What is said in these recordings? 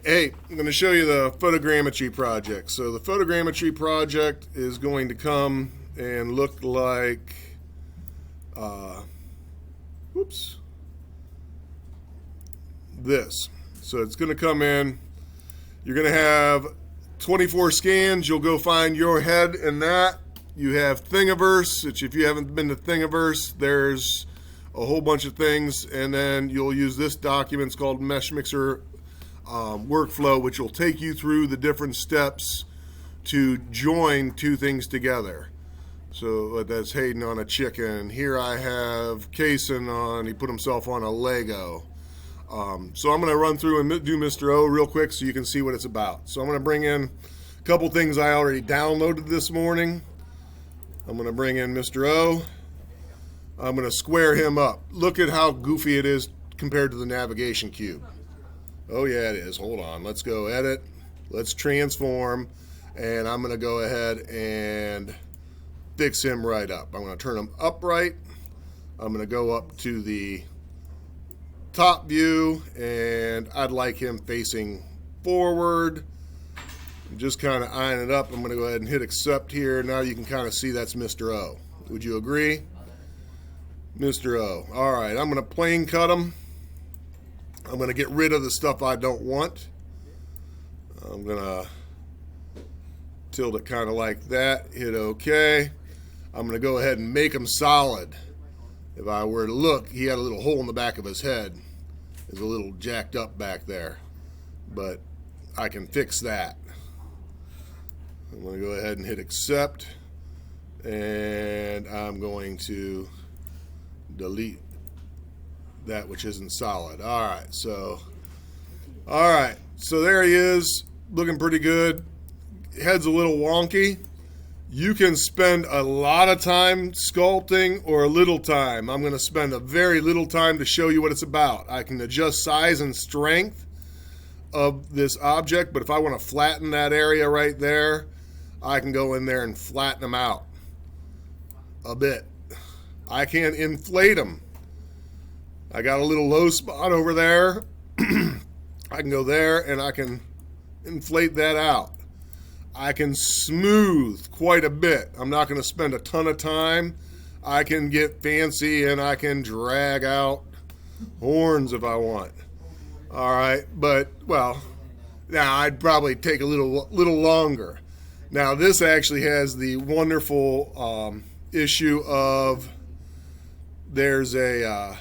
Hey, I'm going to show you the Photogrammetry Project. So the Photogrammetry Project is going to come and look like, whoops, this. So it's going to come in, you're going to have 24 scans, you'll go find your head in that. You have Thingiverse, which if you haven't been to Thingiverse, there's a whole bunch of things, and then you'll use this document. It's called Mesh Mixer Workflow, which will take you through the different steps to join two things together. So that's Hayden on a chicken. Here I have Kaysen on, he put himself on a Lego. So I'm going to run through and do Mr. O real quick so you can see what it's about. So I'm going to bring in a couple things I already downloaded this morning. I'm going to bring in Mr. O. I'm going to square him up. Look at how goofy it is compared to the navigation cube. Oh yeah, it is. Hold on. Let's go edit. Let's transform. And I'm going to go ahead and fix him right up. I'm going to turn him upright. I'm going to go up to the top view, and I'd like him facing forward. Just kind of eyeing it up. I'm going to go ahead and hit accept here. Now you can kind of see that's Mr. O. Would you agree? Mr. O. All right, I'm going to plane cut him. I'm going to get rid of the stuff I don't want. I'm going to tilt it kind of like that. Hit OK. I'm going to go ahead and make him solid. If I were to look, he had a little hole in the back of his head. It's a little jacked up back there. But I can fix that. I'm going to go ahead and hit accept. And I'm going to delete that which isn't solid. Alright, so there he is, looking pretty good. Head's a little wonky. You can spend a lot of time sculpting or a little time. I'm going to spend a very little time to show you what it's about. I can adjust size and strength of this object, but if I want to flatten that area right there, I can go in there and flatten them out a bit. I can inflate them. I got a little low spot over there. I can go there and I can inflate that out. I can smooth quite a bit. I'm not going to spend a ton of time. I can get fancy and I can drag out horns if I want. All right, but well, now I'd probably take a little longer. Now this actually has the wonderful issue of there's a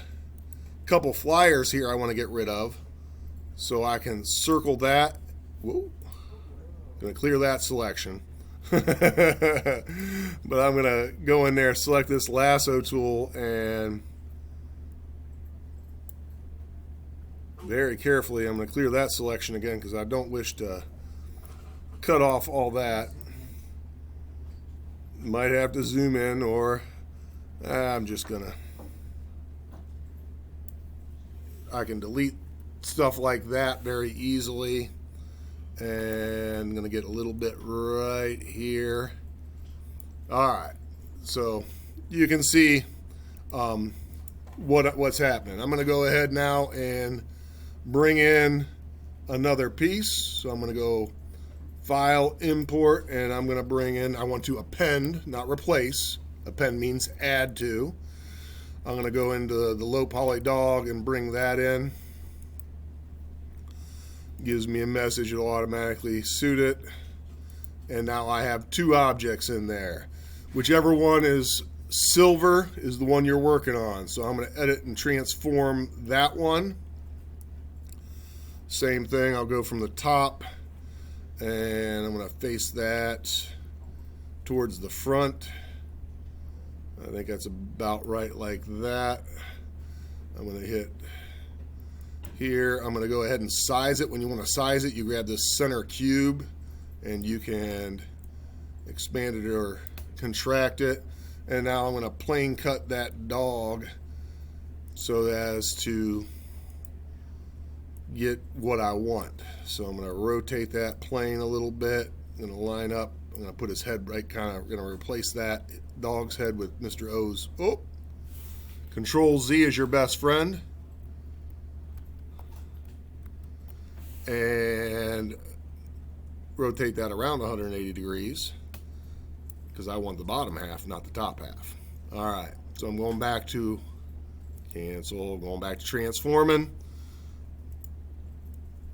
couple flyers here I want to get rid of, so I can circle that. Whoa. Going to clear that selection. But I'm going to go in there, select this lasso tool, and very carefully I'm going to clear that selection again because I don't wish to cut off all that. Might have to zoom in, or I'm just going to, I can delete stuff like that very easily. And I'm going to get a little bit right here. Alright, so you can see what's happening. I'm going to go ahead now and bring in another piece. So I'm going to go File, Import, and I'm going to bring in, I want to append, not replace. Append means add to. I'm going to go into the low poly dog and bring that in. Gives me a message, it'll automatically suit it. And now I have two objects in there. Whichever one is silver is the one you're working on. So I'm going to edit and transform that one. Same thing, I'll go from the top and I'm going to face that towards the front. I think that's about right like that. I'm going to hit here. I'm going to go ahead and size it. When you want to size it, you grab this center cube and you can expand it or contract it. And now I'm going to plane cut that dog so as to get what I want. So I'm going to rotate that plane a little bit. I'm going to line up. I'm going to put his head right, kind of going to replace that dog's head with Mr. O's. Oh, Control Z is your best friend. and rotate that around 180 degrees because I want the bottom half, not the top half. All right, so I'm going back to cancel, going back to transforming.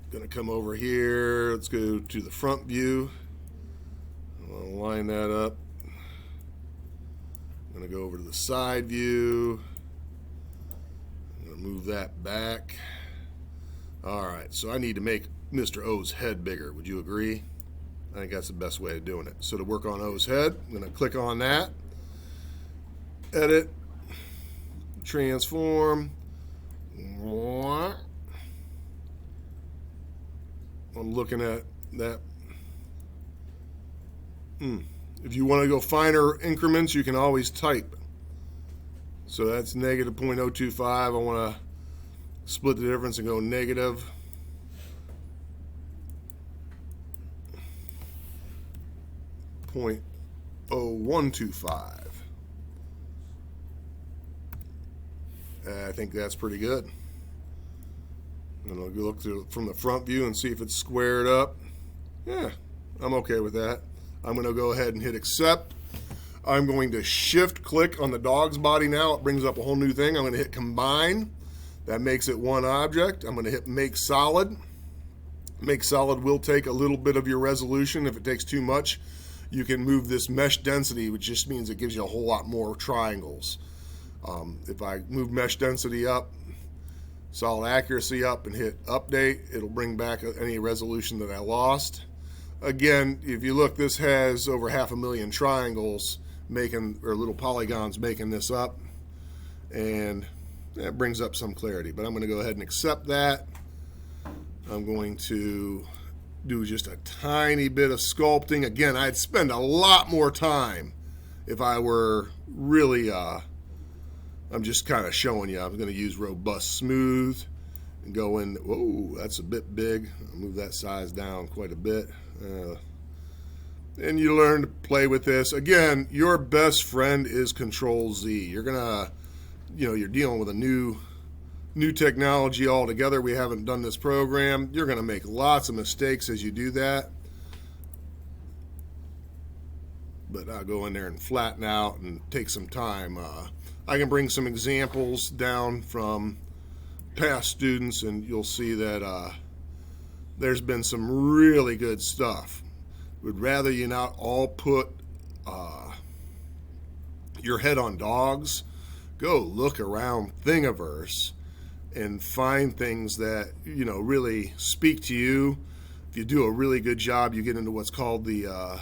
Gonna come over here, let's go to the front view. I'm gonna line that up. I'm gonna go over to the side view. I'm gonna move that back. All right, so I need to make Mr. O's head bigger. Would you agree? I think that's the best way of doing it. So to work on O's head, I'm gonna click on that, edit, transform. I'm looking at that. If you want to go finer increments, you can always type. So that's negative 0.025. I want to split the difference and go negative 0.0125. I think that's pretty good. And I'll look from the front view and see if it's squared up. Yeah, I'm okay with that. I'm going to go ahead and hit accept. I'm going to shift click on the dog's body now. It brings up a whole new thing. I'm going to hit combine. That makes it one object. I'm going to hit make solid. Make solid will take a little bit of your resolution. If it takes too much, you can move this mesh density, which just means it gives you a whole lot more triangles. If I move mesh density up, solid accuracy up, and hit update, it'll bring back any resolution that I lost. Again, if you look, this has over 500,000 triangles making, or little polygons making this up, and that brings up some clarity. But I'm going to go ahead and accept that. I'm going to do just a tiny bit of sculpting. Again, I'd spend a lot more time if I were really I'm just kind of showing you. I'm going to use robust smooth and go in. Whoa, that's a bit big. I'll move that size down quite a bit. And you learn to play with this. Again, your best friend is Control Z. You're gonna, you're dealing with a new technology altogether. We haven't done this program. You're gonna make lots of mistakes as you do that. But I'll go in there and flatten out and take some time. I can bring some examples down from past students, and you'll see that there's been some really good stuff. Would rather you not all put your head on dogs. Go look around Thingiverse and find things that really speak to you. If you do a really good job, you get into what's called the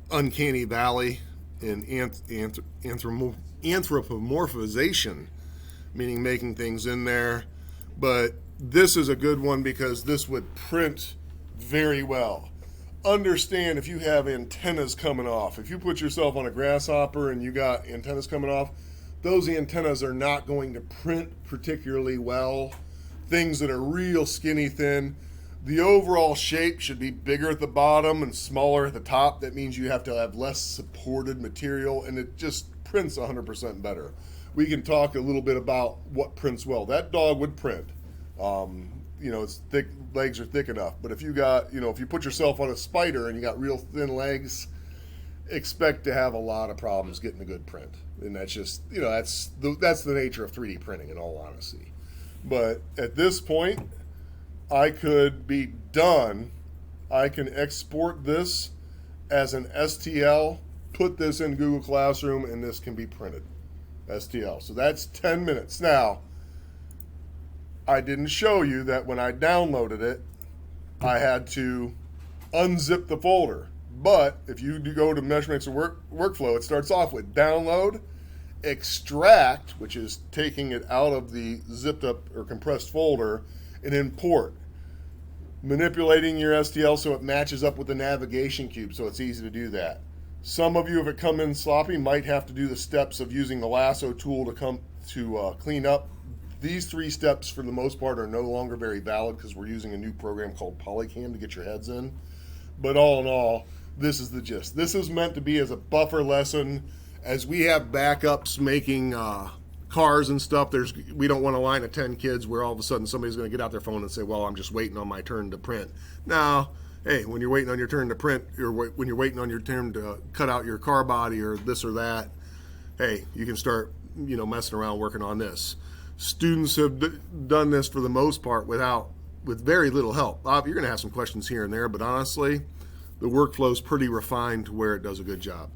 uncanny valley in anthropomorphization, meaning making things in there. But this is a good one because this would print very well. Understand if you have antennas coming off. If you put yourself on a grasshopper and you got antennas coming off, those antennas are not going to print particularly well. Things that are real skinny thin. The overall shape should be bigger at the bottom and smaller at the top. That means you have to have less supported material, and it just prints 100% better. We can talk a little bit about what prints well. That dog would print. Its thick legs are thick enough. But if you got, if you put yourself on a spider and you got real thin legs, expect to have a lot of problems getting a good print. And that's just, that's the nature of 3D printing in all honesty. But at this point, I could be done. I can export this as an STL, put this in Google Classroom, and this can be printed. STL. So that's 10 minutes. Now, I didn't show you that when I downloaded it, I had to unzip the folder. But if you do go to Meshmixer workflow, it starts off with download, extract, which is taking it out of the zipped up or compressed folder, and import. Manipulating your STL so it matches up with the navigation cube, so it's easy to do that. Some of you, if it come in sloppy, might have to do the steps of using the lasso tool to clean up. These 3 steps, for the most part, are no longer very valid because we're using a new program called Polycam to get your heads in. But all in all, this is the gist. This is meant to be as a buffer lesson. As we have backups making cars and stuff, we don't want a line of 10 kids where all of a sudden somebody's going to get out their phone and say, well, I'm just waiting on my turn to print. Now, hey, when you're waiting on your turn to print, or when you're waiting on your turn to cut out your car body or this or that, hey, you can start, messing around working on this. Students have done this for the most part with very little help. You're going to have some questions here and there, but honestly, the workflow is pretty refined to where it does a good job.